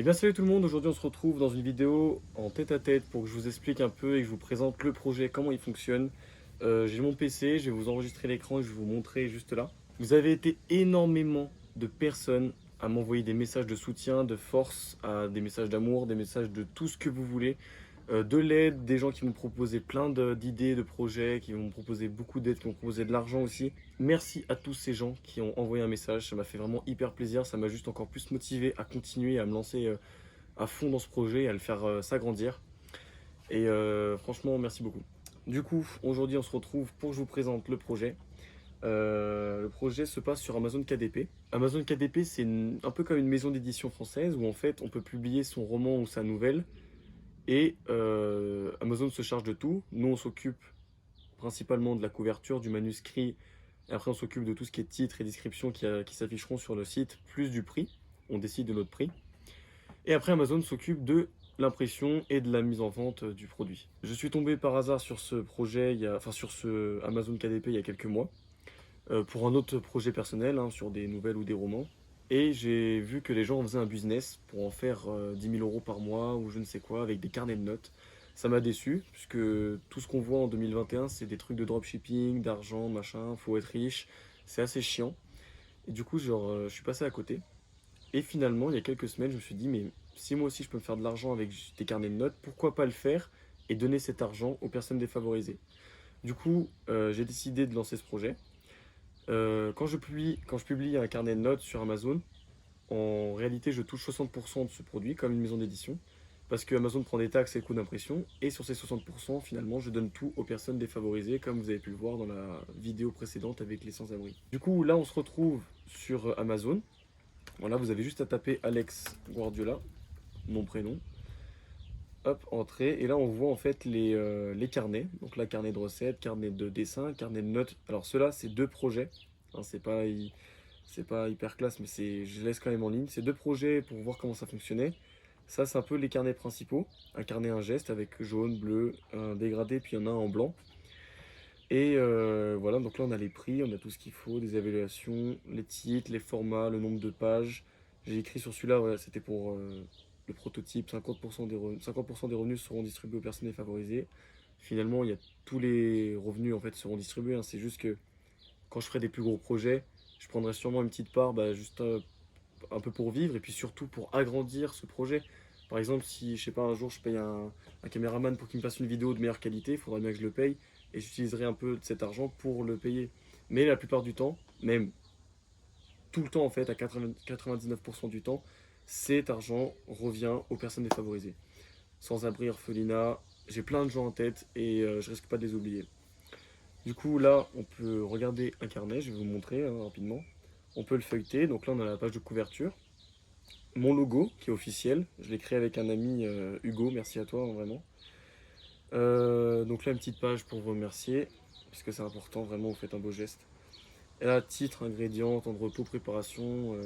Eh bien salut tout le monde, aujourd'hui on se retrouve dans une vidéo en tête-à-tête pour que je vous explique un peu et que je vous présente le projet, comment il fonctionne. J'ai mon PC, je vais vous enregistrer l'écran et je vais vous montrer juste là. Vous avez été énormément de personnes à m'envoyer des messages de soutien, de force, des messages d'amour, des messages de tout ce que vous voulez, de l'aide, des gens qui m'ont proposé d'idées, de projets, qui m'ont proposé beaucoup d'aide, qui m'ont proposé de l'argent aussi. Merci à tous ces gens qui ont envoyé un message, ça m'a fait vraiment hyper plaisir, ça m'a juste encore plus motivé à continuer, à me lancer à fond dans ce projet, à le faire s'agrandir. Et franchement, merci beaucoup. Du coup, aujourd'hui, on se retrouve pour que je vous présente le projet. Le projet se passe sur Amazon KDP. Amazon KDP, c'est un peu comme une maison d'édition française où en fait, on peut publier son roman ou sa nouvelle et Amazon se charge de tout. Nous, on s'occupe principalement de la couverture, du manuscrit, et après, on s'occupe de tout ce qui est titre et description qui s'afficheront sur le site, plus du prix. On décide de notre prix. Et après, Amazon s'occupe de l'impression et de la mise en vente du produit. Je suis tombé par hasard sur ce projet, enfin sur ce Amazon KDP il y a quelques mois, pour un autre projet personnel, hein, sur des nouvelles ou des romans. Et j'ai vu que les gens en faisaient un business pour en faire 10 000 euros par mois ou je ne sais quoi, avec des carnets de notes. Ça m'a déçu, puisque tout ce qu'on voit en 2021, c'est des trucs de dropshipping, d'argent, machin, faut être riche. C'est assez chiant. Et du coup, genre, je suis passé à côté. Et finalement, il y a quelques semaines, je me suis dit, mais si moi aussi je peux me faire de l'argent avec des carnets de notes, pourquoi pas le faire et donner cet argent aux personnes défavorisées. Du coup, j'ai décidé de lancer ce projet. Quand je publie un carnet de notes sur Amazon, en réalité, je touche 60% de ce produit, comme une maison d'édition, parce que Amazon prend des taxes et coûts d'impression, et sur ces 60%, finalement, je donne tout aux personnes défavorisées, comme vous avez pu le voir dans la vidéo précédente avec les sans-abri. Du coup, là, on se retrouve sur Amazon. Voilà, vous avez juste à taper Alex Guardiola, mon prénom. Hop, entrée. Et là, on voit en fait les carnets. Donc là, carnet de recettes, carnet de dessin, carnet de notes. Alors ceux-là, c'est deux projets. Hein, c'est pas hyper classe, mais je laisse quand même en ligne. C'est deux projets pour voir comment ça fonctionnait. Ça, c'est un peu les carnets principaux. Un carnet, un geste avec jaune, bleu, un dégradé, puis il y en a un en blanc. Et voilà, donc là, on a les prix, on a tout ce qu'il faut, des évaluations, les titres, les formats, le nombre de pages. J'ai écrit sur celui-là, voilà, c'était pour le prototype, 50% des revenus seront distribués aux personnes défavorisées. Finalement, il y a tous les revenus en fait seront distribués, hein. C'est juste que quand je ferai des plus gros projets, je prendrai sûrement une petite part, bah, juste un peu pour vivre et puis surtout pour agrandir ce projet. Par exemple, si je sais pas, un jour je paye un caméraman pour qu'il me fasse une vidéo de meilleure qualité, il faudra bien que je le paye et j'utiliserai un peu de cet argent pour le payer. Mais la plupart du temps, même tout le temps en fait, à 99% du temps, cet argent revient aux personnes défavorisées. Sans-abri, orphelinat, j'ai plein de gens en tête et je risque pas de les oublier. Du coup, là, on peut regarder un carnet, je vais vous montrer hein, rapidement. On peut le feuilleter, donc là on a la page de couverture. Mon logo qui est officiel, je l'ai créé avec un ami Hugo, merci à toi hein, vraiment. Donc là une petite page pour vous remercier, puisque c'est important, vraiment vous faites un beau geste. Et là, titre, ingrédients, temps de repos, préparation,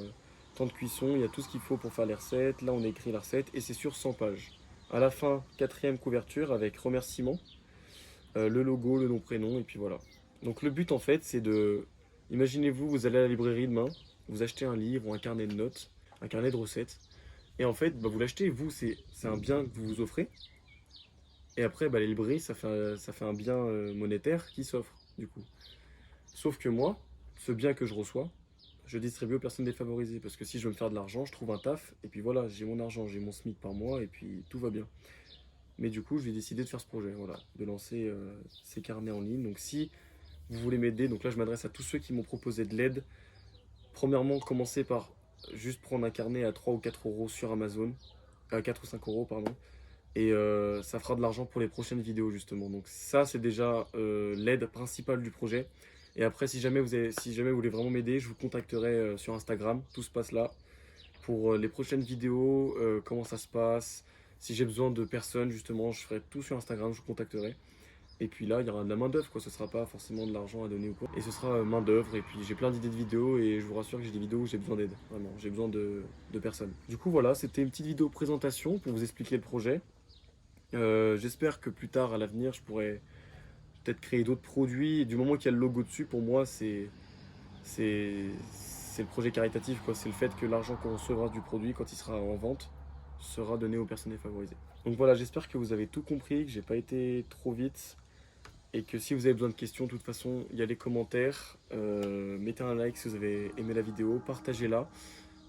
temps de cuisson, il y a tout ce qu'il faut pour faire les recettes. Là, on a écrit la recette et c'est sur 100 pages. À la fin, quatrième couverture avec remerciements, le logo, le nom, prénom, et puis voilà. Donc le but en fait, c'est de... Imaginez-vous, vous allez à la librairie demain, vous achetez un livre ou un carnet de notes, un carnet de recettes, et en fait, bah, vous l'achetez, vous, c'est un bien que vous vous offrez, et après, bah, les librairies, ça fait un bien monétaire qui s'offre, du coup. Sauf que moi, ce bien que je reçois, je distribue aux personnes défavorisées. Parce que si je veux me faire de l'argent, je trouve un taf, et puis voilà, j'ai mon argent, j'ai mon SMIC par mois, et puis tout va bien. Mais du coup, j'ai décidé de faire ce projet, voilà, de lancer ces carnets en ligne. Donc si vous voulez m'aider, donc là je m'adresse à tous ceux qui m'ont proposé de l'aide. Premièrement, commencez par juste prendre un carnet à 3 ou 4 euros sur Amazon, à 4 ou 5 euros, pardon. Et ça fera de l'argent pour les prochaines vidéos justement. Donc ça c'est déjà l'aide principale du projet. Et après si jamais vous voulez vraiment m'aider, je vous contacterai sur Instagram, tout se passe là. Pour les prochaines vidéos, comment ça se passe, si j'ai besoin de personnes justement, je ferai tout sur Instagram, je vous contacterai. Et puis là, il y aura de la main d'œuvre, quoi. Ce sera pas forcément de l'argent à donner ou quoi. Et ce sera main d'œuvre. Et puis j'ai plein d'idées de vidéos et je vous rassure que j'ai des vidéos où j'ai besoin d'aide. Vraiment, j'ai besoin de personnes. Du coup, voilà, c'était une petite vidéo présentation pour vous expliquer le projet. J'espère que plus tard, à l'avenir, je pourrai peut-être créer d'autres produits. Et du moment qu'il y a le logo dessus, pour moi, c'est le projet caritatif, quoi. C'est le fait que l'argent qu'on recevra du produit quand il sera en vente, sera donné aux personnes défavorisées. Donc voilà, j'espère que vous avez tout compris, que j'ai pas été trop vite. Et que si vous avez besoin de questions, de toute façon, il y a les commentaires. Mettez un like si vous avez aimé la vidéo, partagez-la.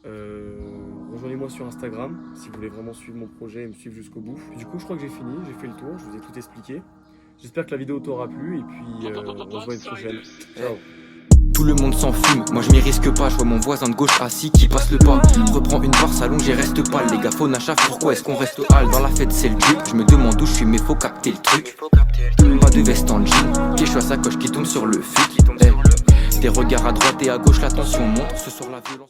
Rejoignez-moi sur Instagram si vous voulez vraiment suivre mon projet et me suivre jusqu'au bout. Du coup, je crois que j'ai fini, j'ai fait le tour, je vous ai tout expliqué. J'espère que la vidéo t'aura plu et puis on se voit une prochaine. Ciao. Tout le monde s'en fume, moi je m'y risque pas. Je vois mon voisin de gauche assis qui passe le pas. Reprends une barre, s'allonge et reste pâle. Les gars faux nachaf, pourquoi est-ce qu'on reste hal? Dans la fête c'est le drip, je me demande où je suis mais faut capter le truc. Pas de veste en jean, qui à sa coche qui tombe sur le fut. Des regards à droite et à gauche, la tension monte. Ce soir la violence